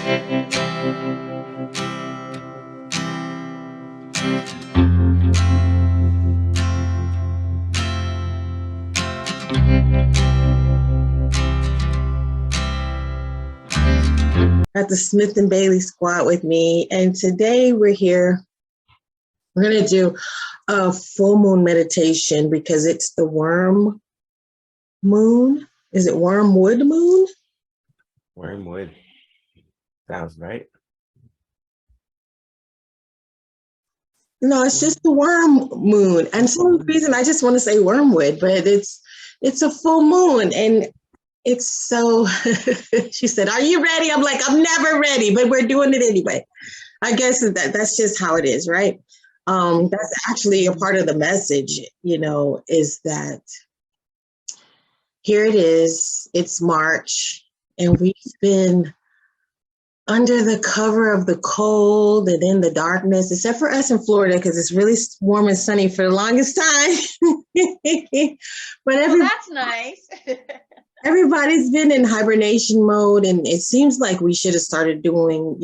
At the Smith and Bailey Squad with me, and today we're here. We're going to do a full moon meditation because it's the worm moon. Is it wormwood moon? Wormwood. Sounds right. No, it's just the worm moon. And for some reason I just want to say wormwood, but it's a full moon, and it's so, she said, "Are you ready?" I'm like, "I'm never ready, but we're doing it anyway." I guess that's just how it is, right? That's actually a part of the message, is that here it is, it's March, and we've been under the cover of the cold and in the darkness, except for us in Florida, because it's really warm and sunny for the longest time. But that's nice. Everybody's been in hibernation mode, and it seems like we should have started doing,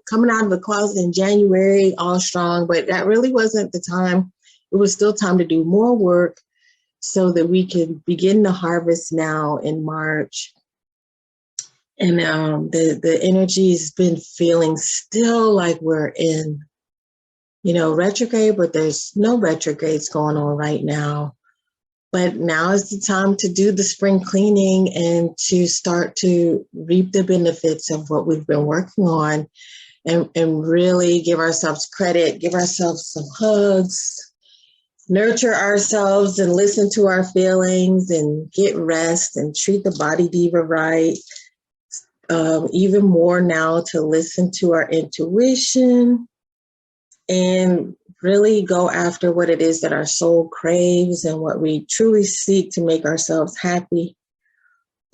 coming out of the closet in January, all strong, but that really wasn't the time. It was still time to do more work so that we can begin to harvest now in March. And the energy has been feeling still like we're in, retrograde, but there's no retrogrades going on right now. But now is the time to do the spring cleaning and to start to reap the benefits of what we've been working on, and really give ourselves credit, give ourselves some hugs, nurture ourselves and listen to our feelings and get rest and treat the body diva right. Even more now to listen to our intuition and really go after what it is that our soul craves and what we truly seek to make ourselves happy.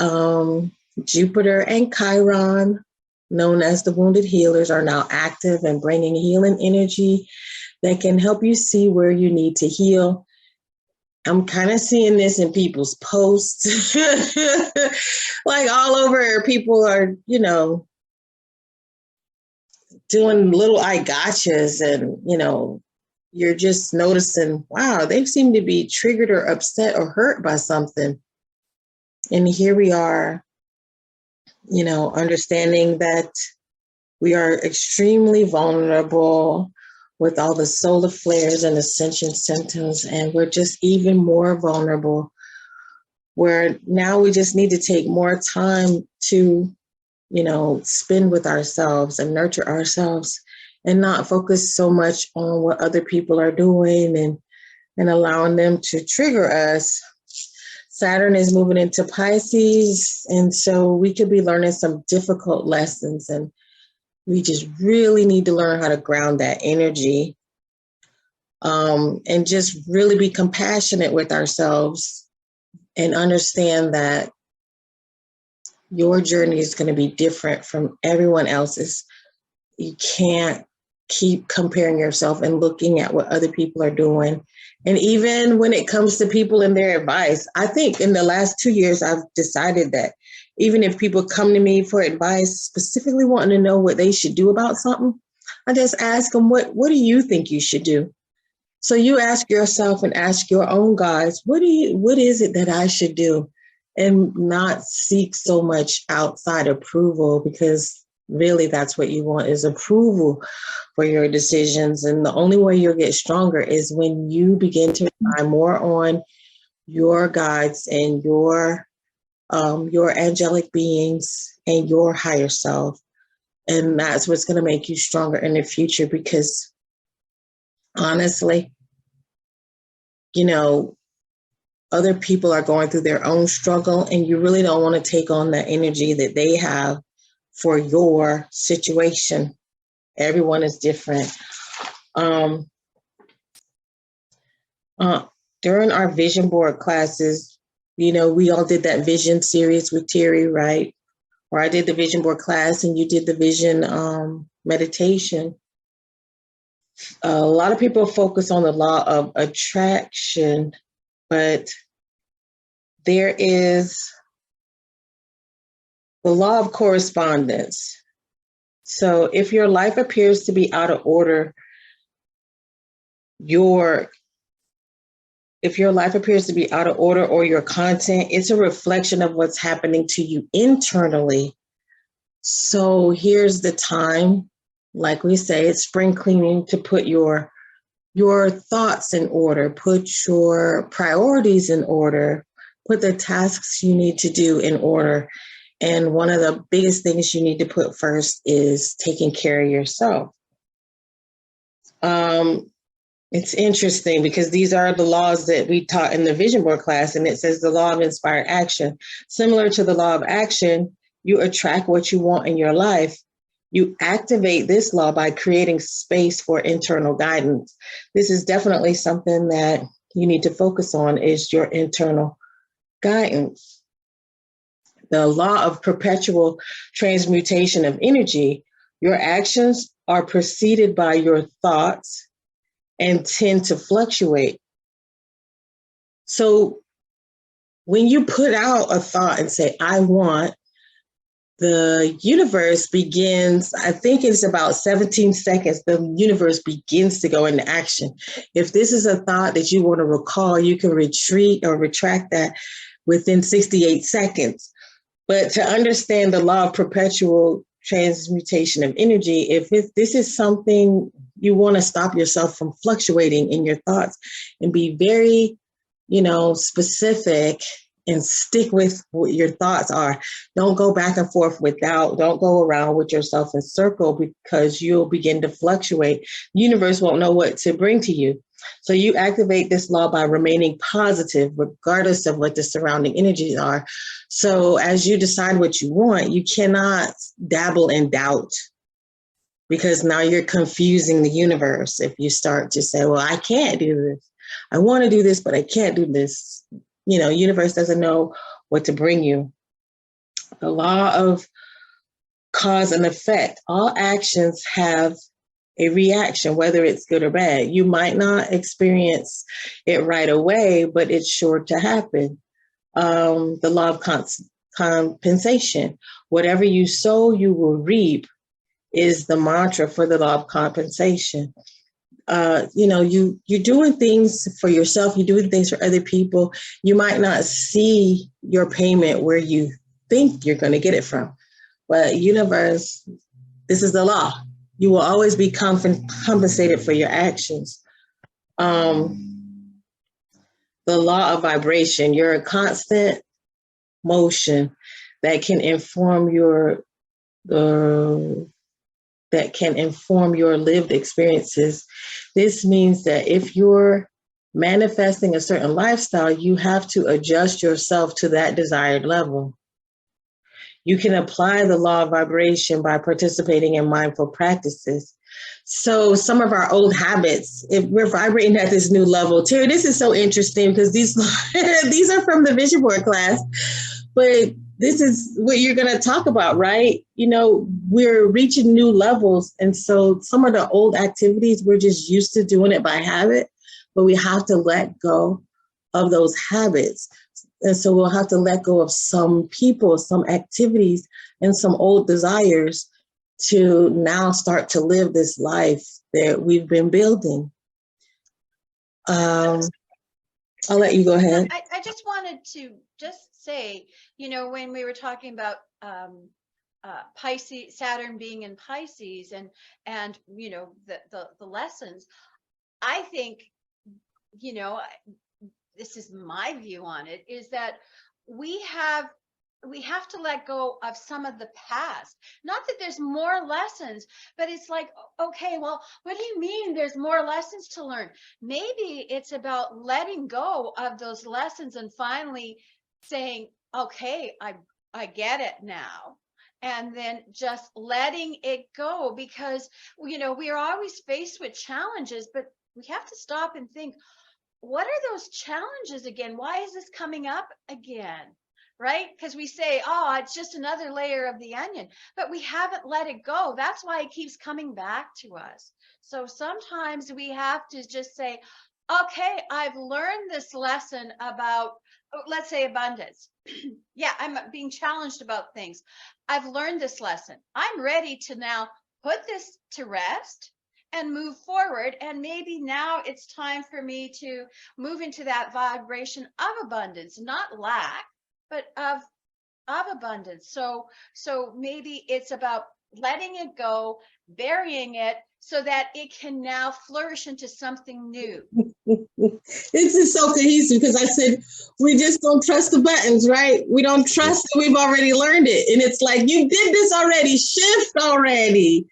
Jupiter and Chiron, known as the wounded healers, are now active and bringing healing energy that can help you see where you need to heal. I'm kind of seeing this in people's posts, like all over. People are, doing little I gotchas, and, you're just noticing, wow, they seem to be triggered or upset or hurt by something. And here we are, understanding that we are extremely vulnerable with all the solar flares and ascension symptoms, and we're just even more vulnerable, where now we just need to take more time to, spend with ourselves and nurture ourselves, and not focus so much on what other people are doing and allowing them to trigger us. Saturn is moving into Pisces, and so we could be learning some difficult lessons, and we just really need to learn how to ground that energy, and just really be compassionate with ourselves and understand that your journey is going to be different from everyone else's. You can't keep comparing yourself and looking at what other people are doing. And even when it comes to people and their advice, I think in the last 2 years, I've decided that even if people come to me for advice, specifically wanting to know what they should do about something, I just ask them, what do you think you should do? So you ask yourself and ask your own guides, what is it that I should do? And not seek so much outside approval, because really that's what you want, is approval for your decisions. And the only way you'll get stronger is when you begin to rely more on your guides and your angelic beings and your higher self. And that's what's going to make you stronger in the future, because honestly, other people are going through their own struggle, and you really don't want to take on the energy that they have for your situation. Everyone is different. During our vision board classes, we all did that vision series with Terry, right? Or I did the vision board class and you did the vision meditation. A lot of people focus on the law of attraction, but there is the law of correspondence. So if your life appears to be out of order, if your life appears to be out of order or your content, it's a reflection of what's happening to you internally. So here's the time, like we say, it's spring cleaning, to put your thoughts in order, put your priorities in order, put the tasks you need to do in order. And one of the biggest things you need to put first is taking care of yourself. It's interesting because these are the laws that we taught in the vision board class, and it says the law of inspired action. Similar to the law of action, you attract what you want in your life. You activate this law by creating space for internal guidance. This is definitely something that you need to focus on, is your internal guidance. The law of perpetual transmutation of energy. Your actions are preceded by your thoughts and tend to fluctuate. So when you put out a thought and say, I want, the universe begins, I think it's about 17 seconds, the universe begins to go into action. If this is a thought that you want to recall, you can retreat or retract that within 68 seconds. But to understand the law of perpetual transmutation of energy, if this is something you want to stop yourself from fluctuating in your thoughts, and be very, specific and stick with what your thoughts are. Don't go back and forth don't go around with yourself in circle, because you'll begin to fluctuate. The universe won't know what to bring to you. So you activate this law by remaining positive, regardless of what the surrounding energies are. So as you decide what you want, you cannot dabble in doubt, because now you're confusing the universe. If you start to say, well, I can't do this. I want to do this, but I can't do this. Universe doesn't know what to bring you. The law of cause and effect. All actions have a reaction, whether it's good or bad. You might not experience it right away, but it's sure to happen. The law of compensation. Whatever you sow, you will reap, is the mantra for the law of compensation. You're doing things for yourself, you're doing things for other people. You might not see your payment where you think you're going to get it from, but universe, this is the law. You will always be compensated for your actions. The law of vibration. You're a constant motion that can inform your lived experiences. This means that if you're manifesting a certain lifestyle, you have to adjust yourself to that desired level. You can apply the law of vibration by participating in mindful practices. So some of our old habits, if we're vibrating at this new level, Terry, this is so interesting because these are from the vision board class, but this is what you're going to talk about, right? We're reaching new levels. And so some of the old activities, we're just used to doing it by habit, but we have to let go of those habits. And so we'll have to let go of some people, some activities, and some old desires to now start to live this life that we've been building. I'll let you go ahead. I just wanted to just say, when we were talking about Pisces, Saturn being in Pisces, and the lessons, I think, this is my view on it, is that we have to let go of some of the past. Not that there's more lessons, but it's like, okay, well, what do you mean there's more lessons to learn? Maybe it's about letting go of those lessons and finally saying, okay, I get it now. And then just letting it go, because, we are always faced with challenges, but we have to stop and think, what are those challenges again? Why is this coming up again? Right? Because we say, oh, it's just another layer of the onion, but we haven't let it go. That's why it keeps coming back to us. So sometimes we have to just say, okay, I've learned this lesson about, let's say, abundance. Yeah, I'm being challenged about things. I've learned this lesson. I'm ready to now put this to rest and move forward. And maybe now it's time for me to move into that vibration of abundance, not lack, but of abundance. So maybe it's about letting it go, burying it, so that it can now flourish into something new. This is so cohesive because I said we just don't trust the buttons, right? We don't trust that we've already learned it. And it's like, you did this already, shift already,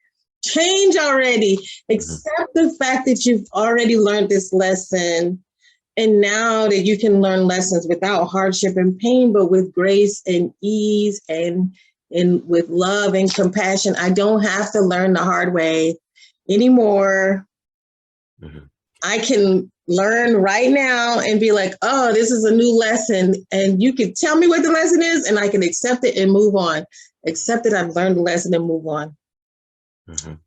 change already, accept the fact that you've already learned this lesson. And now that you can learn lessons without hardship and pain, but with grace and ease and with love and compassion. I don't have to learn the hard way anymore. I can learn right now and be like, oh, this is a new lesson. And you can tell me what the lesson is and I can accept it and move on. Accept that I've learned the lesson and move on. Go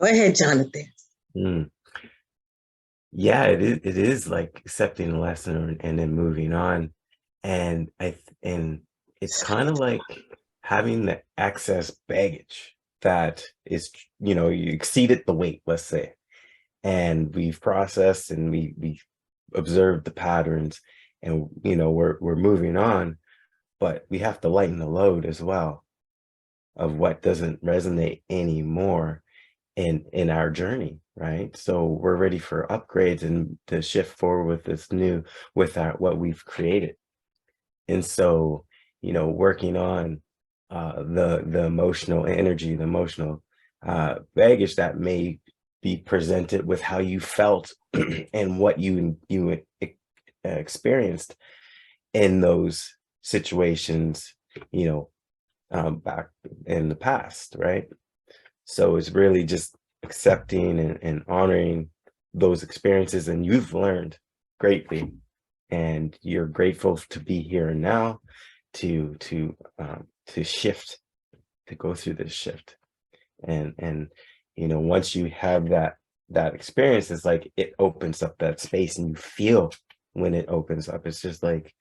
ahead, Jonathan. Yeah, it is like accepting the lesson and then moving on. And it's kind of like having the excess baggage that is, you exceeded the weight, let's say, and we've processed and we observed the patterns, and we're moving on, but we have to lighten the load as well of what doesn't resonate anymore in our journey, right? So we're ready for upgrades and to shift forward with this new, with what we've created. And so, working on the emotional energy, the emotional baggage that may be presented with how you felt and what you experienced in those situations, back in the past, right? So it's really just accepting and honoring those experiences, and you've learned greatly, and you're grateful to be here and now to shift, to go through this shift. And once you have that experience, it's like it opens up that space, and you feel when it opens up, it's just like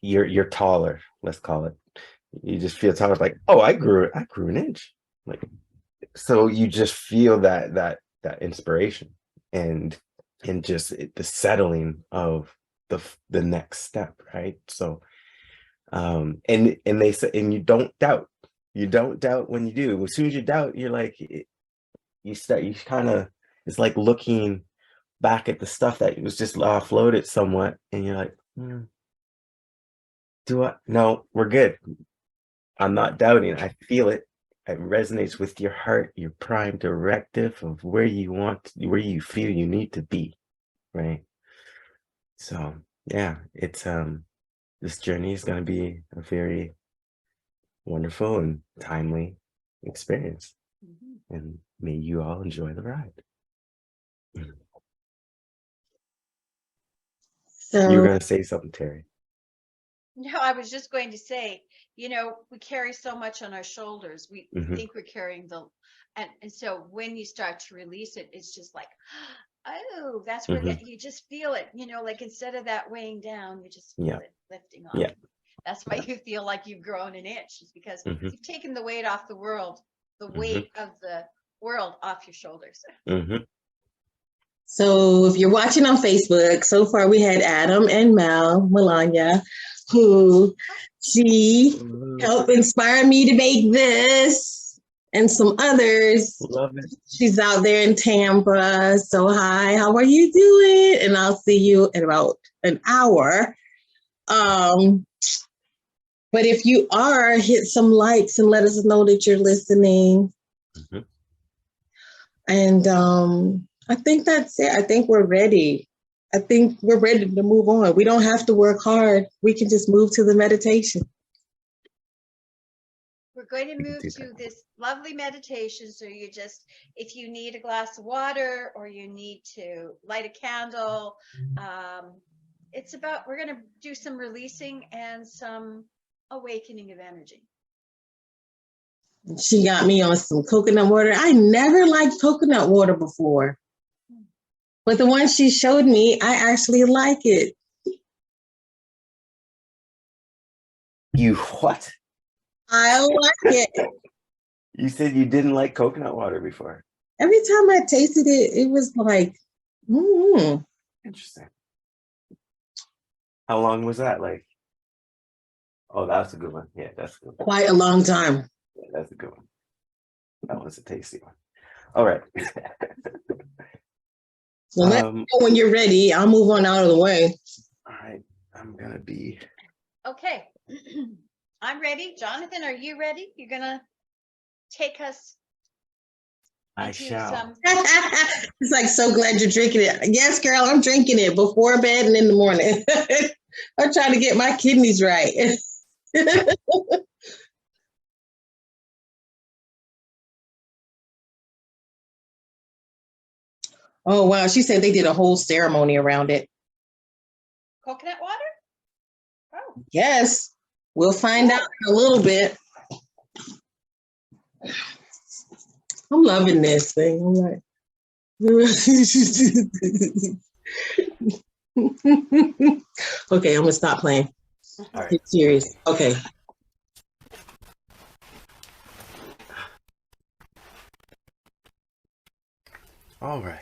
you're taller, let's call it. You just feel taller, like, oh, I grew an inch, like, so you just feel that inspiration and just the settling of the next step, right? So and they say, and you don't doubt when you do. As soon as you doubt, you're like, you kind of, it's like looking back at the stuff that was just offloaded somewhat, and you're like, no, we're good. I'm not doubting. I feel it. It resonates with your heart, your prime directive of where you feel you need to be, right? So yeah, it's this journey is going to be a very wonderful and timely experience, and may you all enjoy the ride. So You were going to say something, Terry. No, I was just going to say, we carry so much on our shoulders. We think we're carrying and so when you start to release it, it's just like, oh, that's where you just feel it, like instead of that weighing down, you just feel it lifting off. Yeah. That's why you feel like you've grown an inch, is because you've taken the weight off the world, the weight of the world off your shoulders. So if you're watching on Facebook, so far we had Adam and Melania, who she helped inspire me to make this and some others. Love it. She's out there in Tampa. So hi, how are you doing? And I'll see you in about an hour. But if you are, hit some likes and let us know that you're listening. And I think that's it. I think we're ready. I think we're ready to move on. We don't have to work hard. We can just move to the meditation. We're going to move to this lovely meditation. So if you need a glass of water or you need to light a candle, we're going to do some releasing and some awakening of energy. She got me on some coconut water. I never liked coconut water before, but the one she showed me, I actually like it. You what? I like it. You said you didn't like coconut water before. Every time I tasted it, it was like, Interesting. How long was that? Like, oh, that's a good one. Yeah, that's a good one. quite a long time. Yeah, that's a good one. That was a tasty one. All right. So let me know when you're ready. I'll move on out of the way. All right. I'm gonna be. Okay. I'm ready. Jonathan, are you ready? You're gonna take us I into shall. some. It's like, so glad you're drinking it. Yes, girl, I'm drinking it before bed and in the morning. I'm trying to get my kidneys right. Oh, wow. She said they did a whole ceremony around it. Coconut water? Oh. Yes. We'll find out in a little bit. I'm loving this thing. I'm like, okay, I'm gonna stop playing. All right. Get serious. Okay. All right.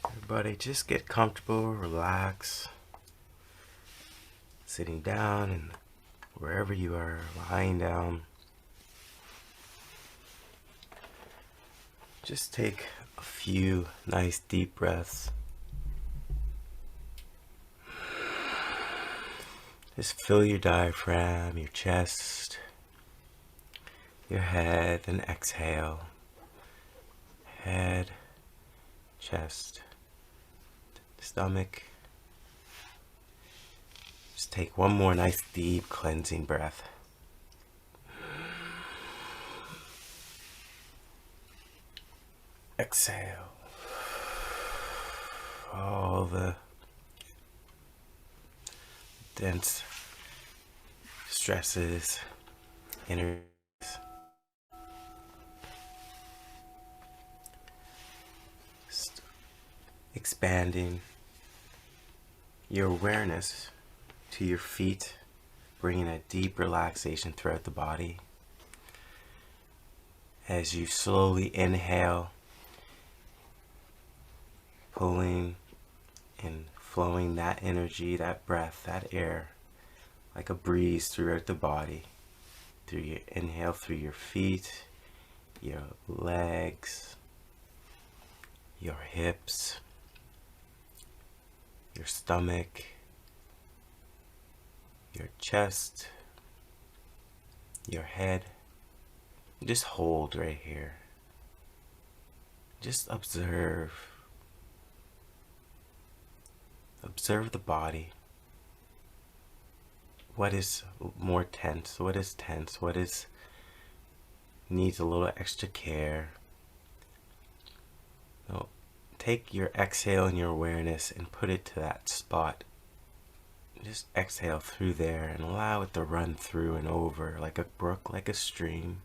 Everybody, just get comfortable, relax. Sitting down and wherever you are, lying down. Just take a few nice deep breaths. Just fill your diaphragm, your chest, your head, and exhale. Head, chest, stomach. Just take one more nice deep cleansing breath. Exhale. All the dense stresses, energies. Expanding your awareness to your feet, bringing a deep relaxation throughout the body. As you slowly inhale, pulling and flowing that energy, that breath, that air, like a breeze throughout the body. Through your inhale, through your feet, your legs, your hips, your stomach, your chest, your head. Just hold right here. Just observe. Observe the body. What is more tense? What is tense? What is needs a little extra care? No, take your exhale and your awareness and put it to that spot. Just exhale through there and allow it to run through and over like a brook, like a stream.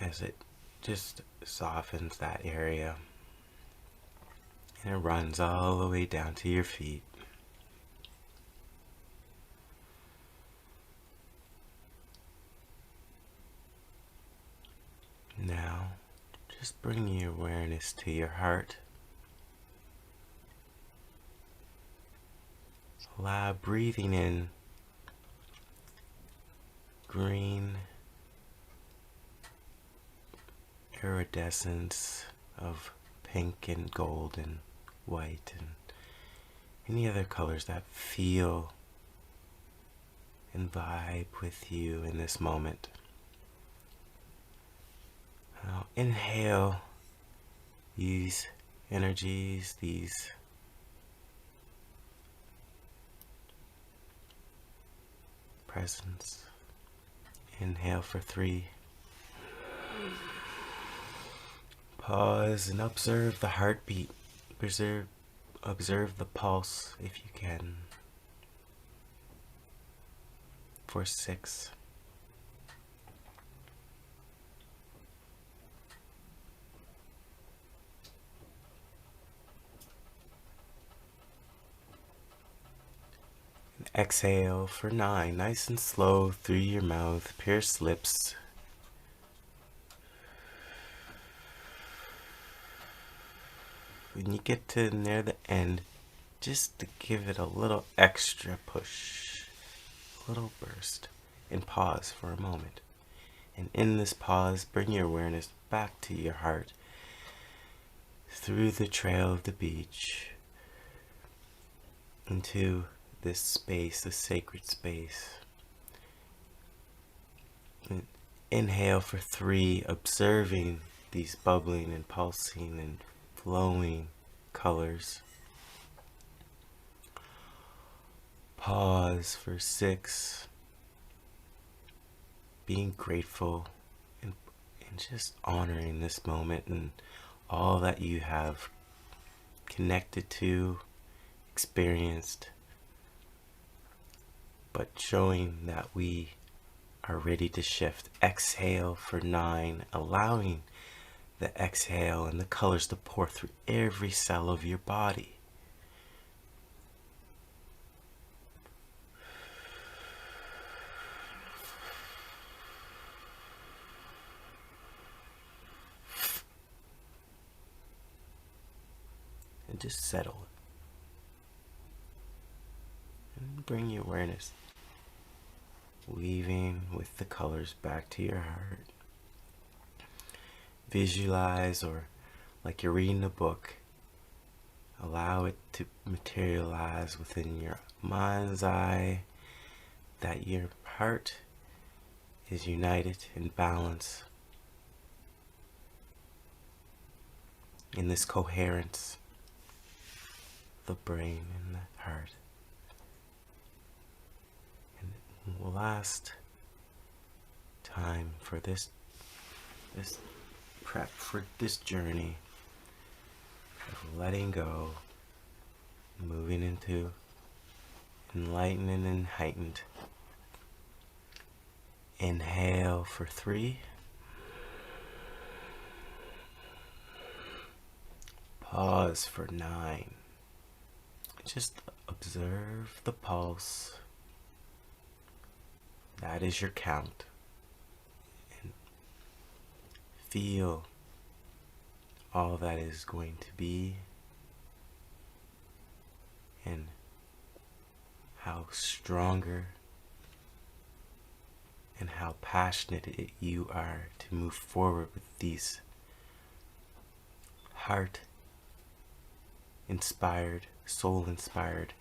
As it just softens that area. And it runs all the way down to your feet. Now, just bring your awareness to your heart. Allow breathing in green iridescence of pink and gold and white and any other colors that feel and vibe with you in this moment. Now inhale these energies, these presence. Inhale for 3. Pause and observe the heartbeat. Observe the pulse if you can. For 6. Exhale for 9, nice and slow through your mouth, pierced lips. When you get to near the end, just to give it a little extra push, a little burst, and pause for a moment. And in this pause, bring your awareness back to your heart, through the trail of the beach, into this space, the sacred space. And inhale for 3, observing these bubbling and pulsing and flowing colors. Pause for 6, being grateful and just honoring this moment and all that you have connected to, experienced, but showing that we are ready to shift. Exhale for 9, allowing the exhale and the colors to pour through every cell of your body. And just settle and bring your awareness, weaving with the colors back to your heart. Visualize, or like you're reading a book, allow it to materialize within your mind's eye, that your heart is united in balance, in this coherence, the brain and the heart. And last time for this prep for this journey of letting go, moving into enlightened and heightened. Inhale for 3. Pause for 9. Just observe the pulse. That is your count. And feel all that is going to be, and how stronger and how passionate you are to move forward with these heart inspired, soul inspired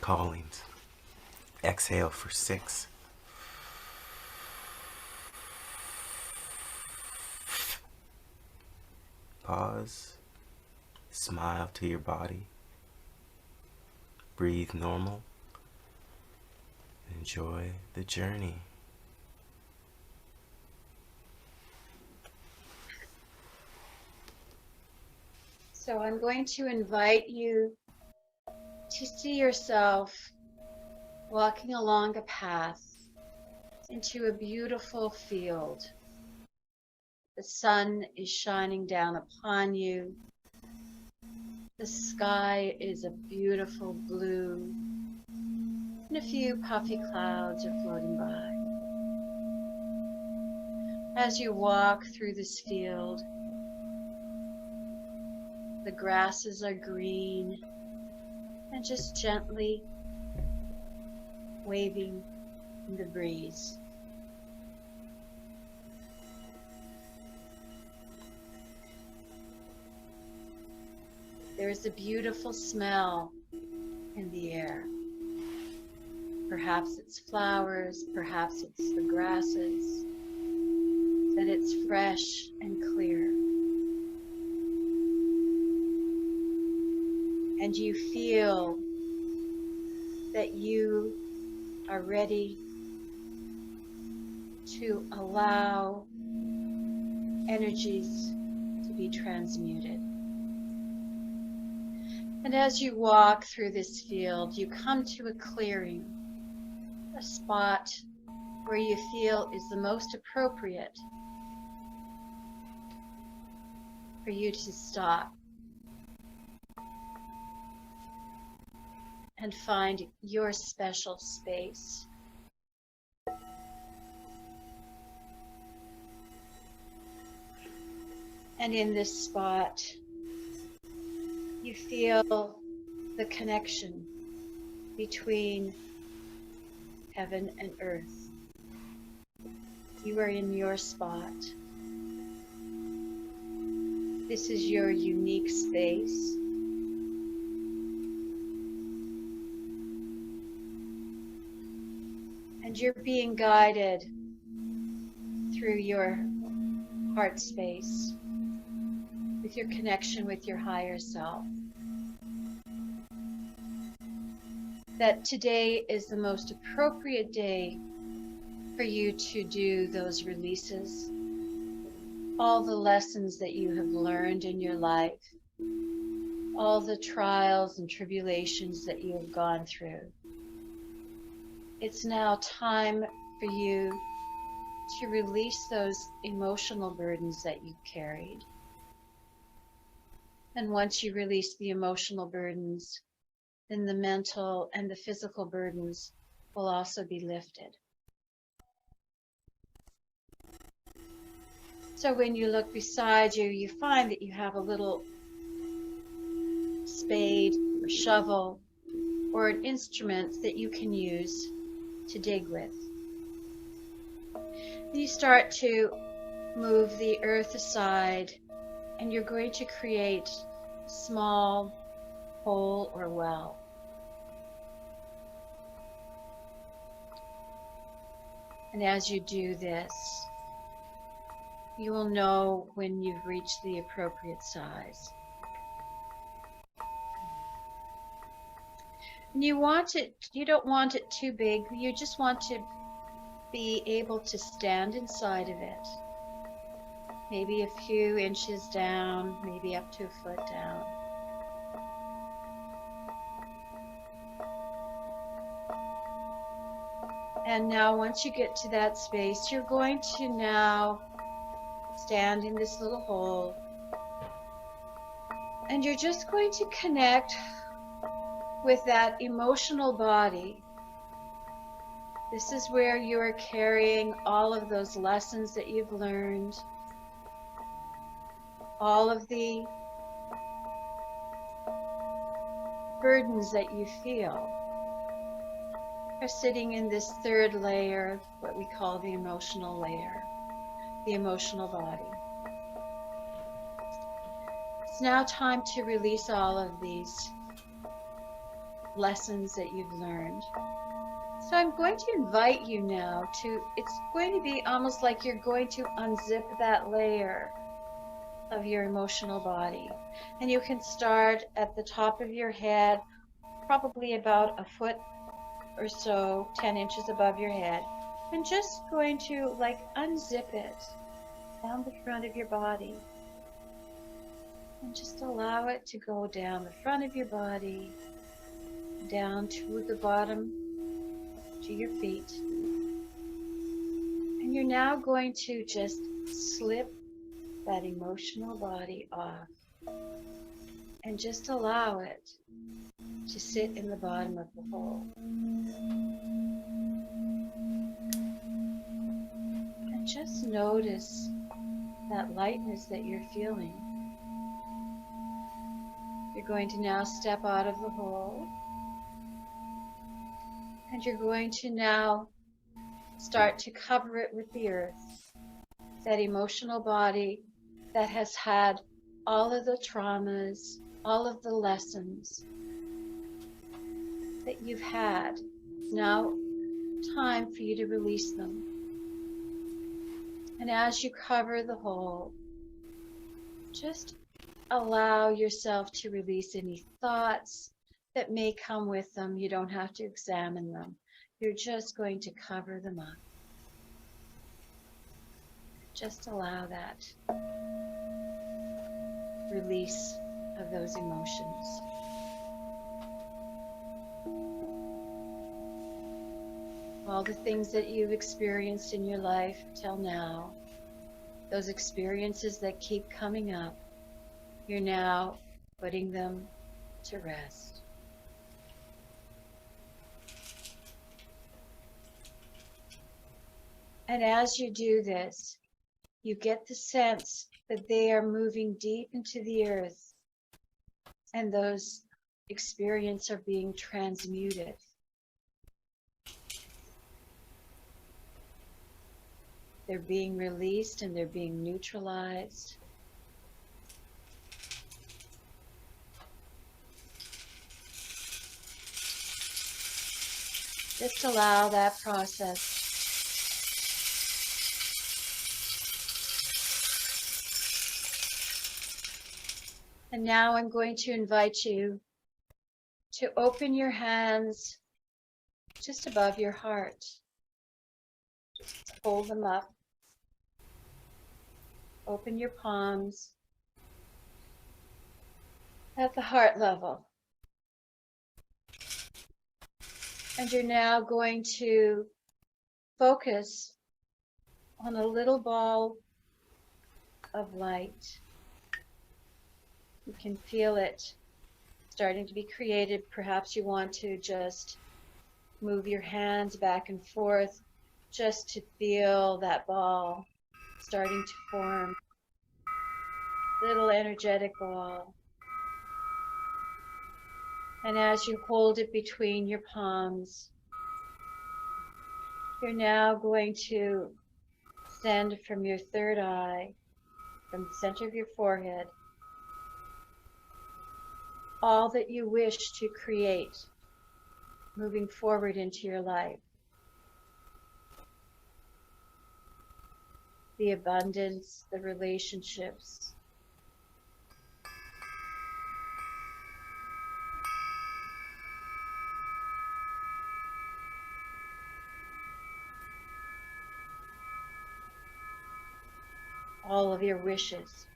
callings. Exhale for 6. Pause. Smile to your body. Breathe normal. Enjoy the journey. So I'm going to invite you to see yourself walking along a path into a beautiful field. The sun is shining down upon you. The sky is a beautiful blue, and a few puffy clouds are floating by. As you walk through this field, the grasses are green and just gently waving in the breeze. There is a beautiful smell in the air. Perhaps it's flowers, perhaps it's the grasses, and it's fresh and clear. And you feel that you are ready to allow energies to be transmuted. And as you walk through this field, you come to a clearing, a spot where you feel is the most appropriate for you to stop. and find your special space. And in this spot, you feel the connection between heaven and earth. You are in your spot. This is your unique space. And you're being guided through your heart space with your connection with your higher self. That today is the most appropriate day for you to do those releases, all the lessons that you have learned in your life, all the trials and tribulations that you have gone through. It's now time for you to release those emotional burdens that you've carried. And once you release the emotional burdens, then the mental and the physical burdens will also be lifted. So when you look beside you, you find that you have a little spade or shovel or an instrument that you can use to dig with. You start to move the earth aside, and you're going to create a small hole or well. And as you do this, you will know when you've reached the appropriate size. And you don't want it too big, you just want to be able to stand inside of it. Maybe a few inches down, maybe up to a foot down. And now once you get to that space, you're going to now stand in this little hole. And you're just going to connect with that emotional body. This is where you are carrying all of those lessons that you've learned, all of the burdens that you feel are sitting in this third layer, what we call the emotional layer, the emotional body. It's now time to release all of these lessons that you've learned. So I'm going to invite you now it's going to be almost like you're going to unzip that layer of your emotional body. And you can start at the top of your head, probably about a foot or so, 10 inches above your head. And just going to unzip it down the front of your body. And just allow it to go down the front of your body, down to the bottom, to your feet. And you're now going to just slip that emotional body off and just allow it to sit in the bottom of the hole. And just notice that lightness that you're feeling. You're going to now step out of the hole. And you're going to now start to cover it with the earth, that emotional body that has had all of the traumas, all of the lessons that you've had. It's now time for you to release them. And as you cover the hole, just allow yourself to release any thoughts that may come with them. You don't have to examine them. You're just going to cover them up. Just allow that release of those emotions. All the things that you've experienced in your life till now, those experiences that keep coming up, you're now putting them to rest. And as you do this, you get the sense that they are moving deep into the earth, and those experiences are being transmuted. They're being released and they're being neutralized. Just allow that process. And now I'm going to invite you to open your hands just above your heart. Just hold them up. Open your palms at the heart level. And you're now going to focus on a little ball of light. You can feel it starting to be created. Perhaps you want to just move your hands back and forth just to feel that ball starting to form. Little energetic ball. And as you hold it between your palms, you're now going to send from your third eye, from the center of your forehead, all that you wish to create moving forward into your life. The abundance, the relationships, all of your wishes.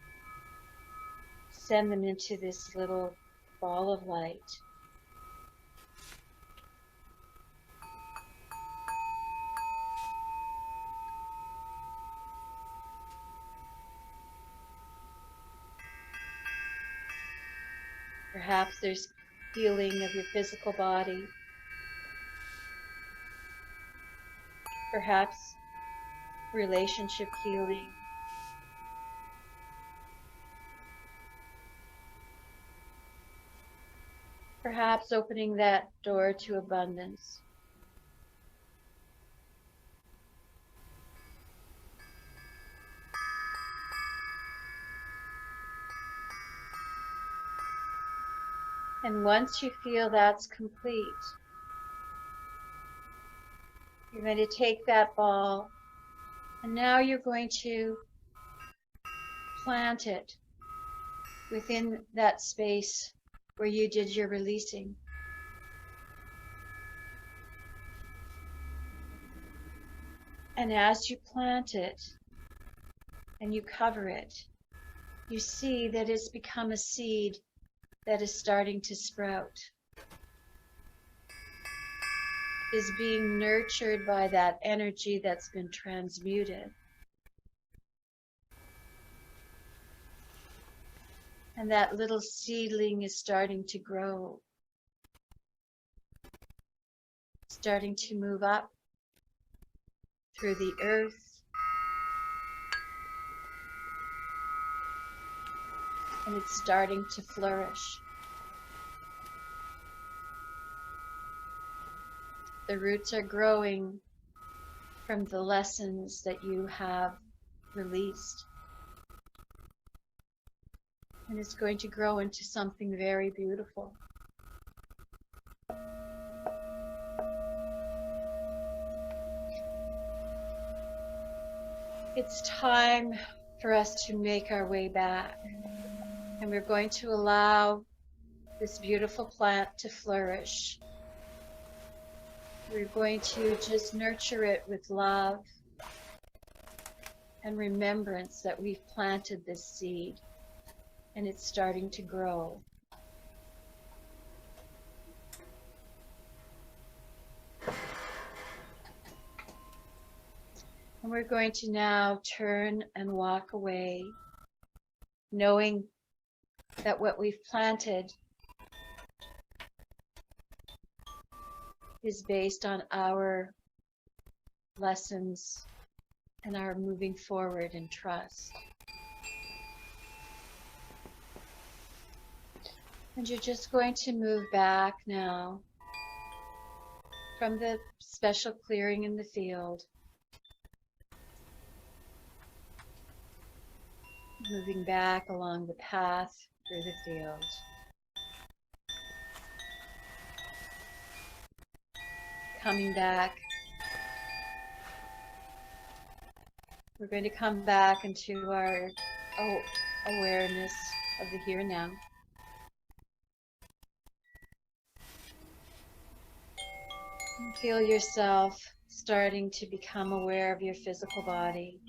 Send them into this little ball of light. Perhaps there's healing of your physical body. Perhaps relationship healing. Perhaps opening that door to abundance. And once you feel that's complete, you're going to take that ball and now you're going to plant it within that space where you did your releasing. And as you plant it and you cover it, you see that it's become a seed that is starting to sprout, is being nurtured by that energy that's been transmuted. And that little seedling is starting to grow, starting to move up through the earth, and it's starting to flourish. The roots are growing from the lessons that you have released. And it's going to grow into something very beautiful. It's time for us to make our way back. And we're going to allow this beautiful plant to flourish. We're going to just nurture it with love and remembrance that we've planted this seed and it's starting to grow. And we're going to now turn and walk away, knowing that what we've planted is based on our lessons and are moving forward in trust. And you're just going to move back now from the special clearing in the field. Moving back along the path through the field. Coming back. We're going to come back into our awareness of the here and now. And feel yourself starting to become aware of your physical body.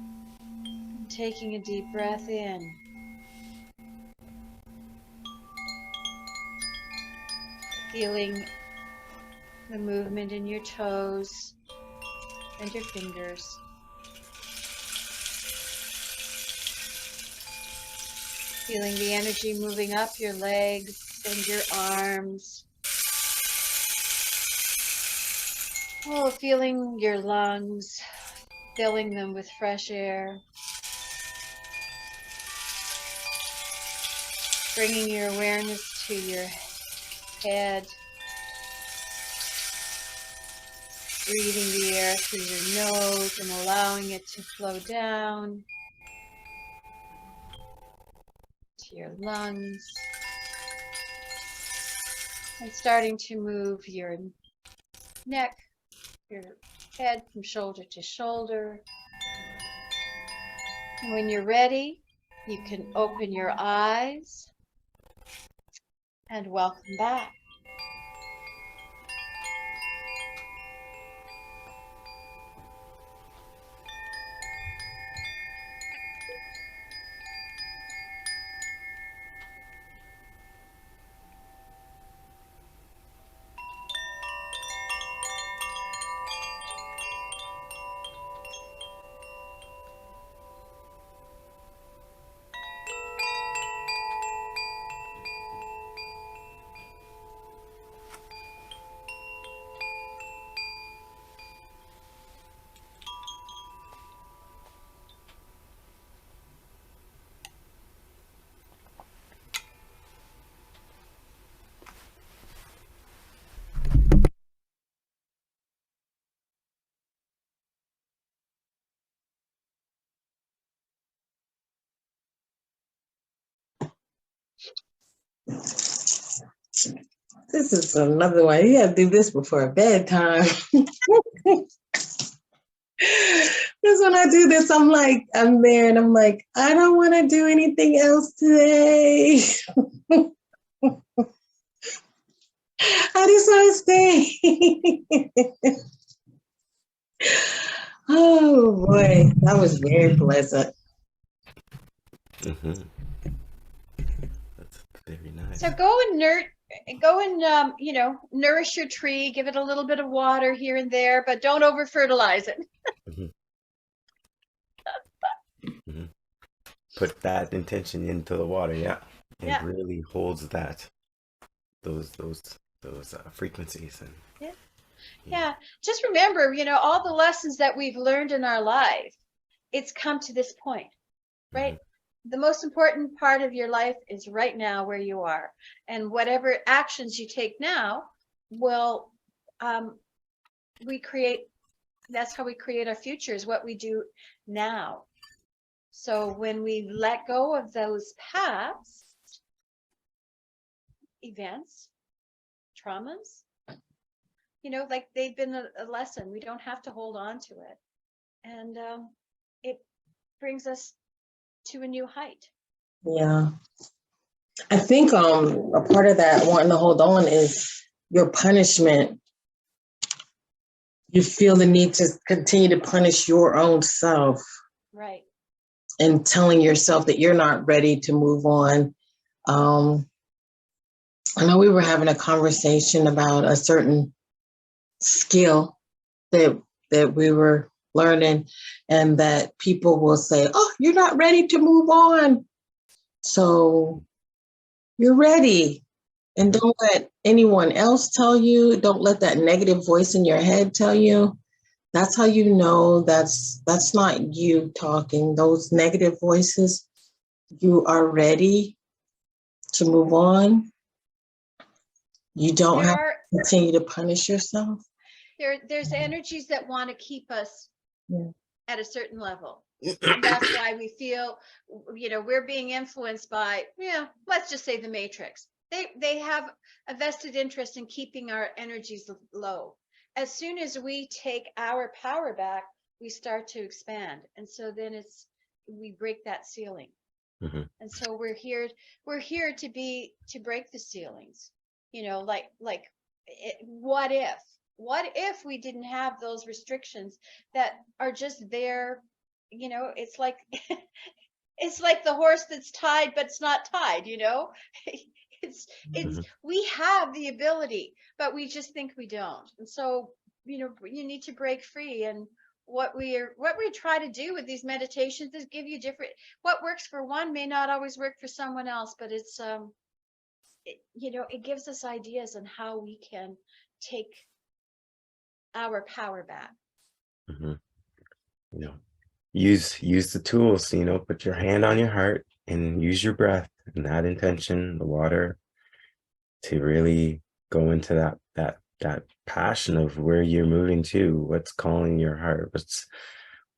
And taking a deep breath in. Feeling the movement in your toes and your fingers. Feeling the energy moving up your legs and your arms. Oh, feeling your lungs, filling them with fresh air. Bringing your awareness to your head. Breathing the air through your nose and allowing it to flow down to your lungs. And starting to move your neck, your head from shoulder to shoulder. And when you're ready, you can open your eyes and welcome back. This is another one. You have to do this before bedtime. Because when I do this, I'm there and I'm like, I don't want to do anything else today. I just want to stay. Oh boy, that was very pleasant. Mm-hmm. That's very nice. So go and nourish your tree. Give it a little bit of water here and there, but don't over fertilize it. Mm-hmm. Mm-hmm. Put that intention into the water. Yeah, it really holds those frequencies and. Yeah. Just remember, all the lessons that we've learned in our life, it's come to this point, right? Mm-hmm. The most important part of your life is right now where you are. And whatever actions you take now will, that's how we create our future, is what we do now. So when we let go of those past events, traumas, they've been a lesson. We don't have to hold on to it. And it brings us to a new height. Yeah. I think a part of that wanting to hold on is your punishment. You feel the need to continue to punish your own self. Right. And telling yourself that you're not ready to move on. I know we were having a conversation about a certain skill that we were learning, and that people will say, oh, you're not ready to move on. So you're ready. And don't let anyone else tell you. Don't let that negative voice in your head tell you. That's how you know that's not you talking. Those negative voices, you are ready to move on. You don't have to continue to punish yourself. There's energies that want to keep us at a certain level. And that's why we feel, we're being influenced by, let's just say the Matrix. They have a vested interest in keeping our energies low. As soon as we take our power back, we start to expand. And so then we break that ceiling. Mm-hmm. And so we're here to break the ceilings, what if we didn't have those restrictions that are just there? It's like it's like the horse that's tied but it's not tied. Mm-hmm. We have the ability, but we just think we don't. And so you need to break free. And what we try to do with these meditations is give you different, what works for one may not always work for someone else, but it's it gives us ideas on how we can take our power back. Mm-hmm. Use the tools, put your hand on your heart and use your breath and that intention, the water, to really go into that passion of where you're moving to, what's calling your heart,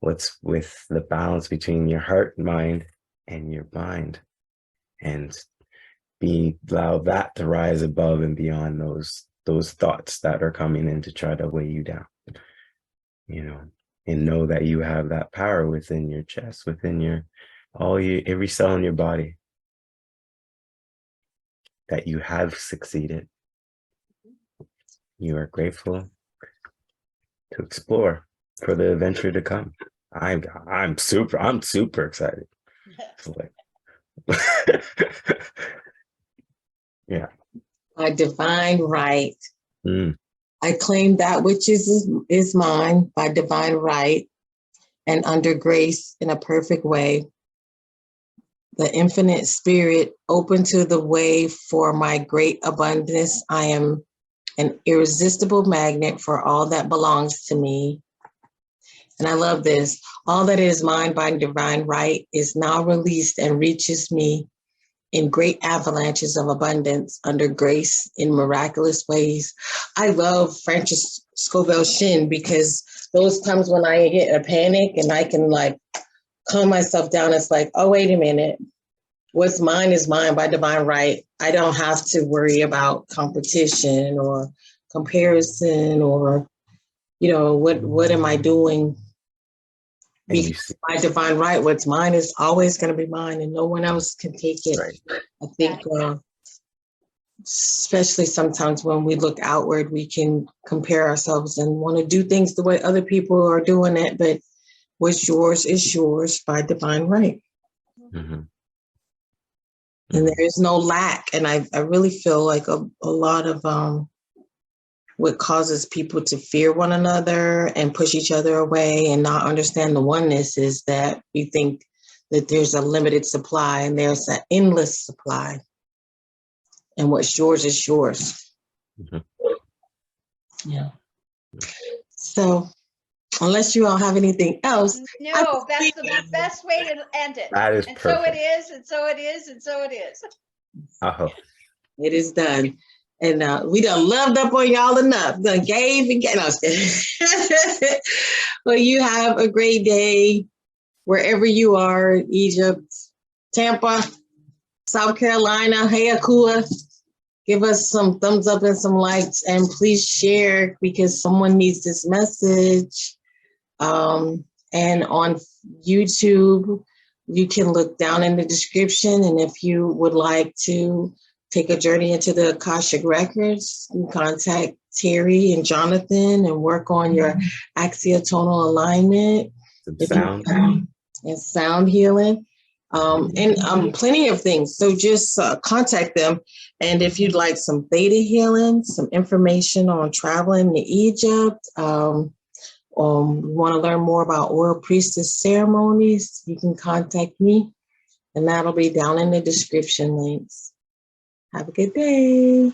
what's with the balance between your heart, mind, and your mind, and allow that to rise above and beyond those thoughts that are coming in to try to weigh you down, and know that you have that power within your chest, within every cell in your body, that you have succeeded. You are grateful to explore for the adventure to come. I'm super excited. Yeah. By divine right. I claim that which is mine by divine right and under grace in a perfect way. The infinite spirit open to the way for my great abundance. I am an irresistible magnet for all that belongs to me. And I love this. All that is mine by divine right is now released and reaches me in great avalanches of abundance under grace in miraculous ways. I love Francis Scoville Shin because those times when I get a panic and I can calm myself down, it's like, oh, wait a minute. What's mine is mine by divine right. I don't have to worry about competition or comparison or, what am I doing? Because by divine right, what's mine is always going to be mine and no one else can take it. Right. I think, especially sometimes when we look outward, we can compare ourselves and want to do things the way other people are doing it. But what's yours is yours by divine right. Mm-hmm. And there is no lack. And I really feel like a lot of what causes people to fear one another and push each other away and not understand the oneness is that we think that there's a limited supply and there's an endless supply. And what's yours is yours. Mm-hmm. Yeah. So unless you all have anything else. No, that's the best way to end it. That is perfect. So it is, and so it is, and so it is. It is done. And we done loved up on y'all enough. Done gave and gave. No, well, you have a great day wherever you are, Egypt, Tampa, South Carolina, hey, Akua. Give us some thumbs up and some likes, and please share because someone needs this message. And on YouTube, you can look down in the description. And if you would like to take a journey into the Akashic Records, you contact Terry and Jonathan and work on your axiotonal alignment. And sound healing. And plenty of things. So just contact them. And if you'd like some theta healing, some information on traveling to Egypt, want to learn more about oil priestess ceremonies, you can contact me. And that'll be down in the description links. Have a good day.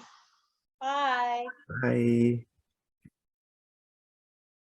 Bye. Bye.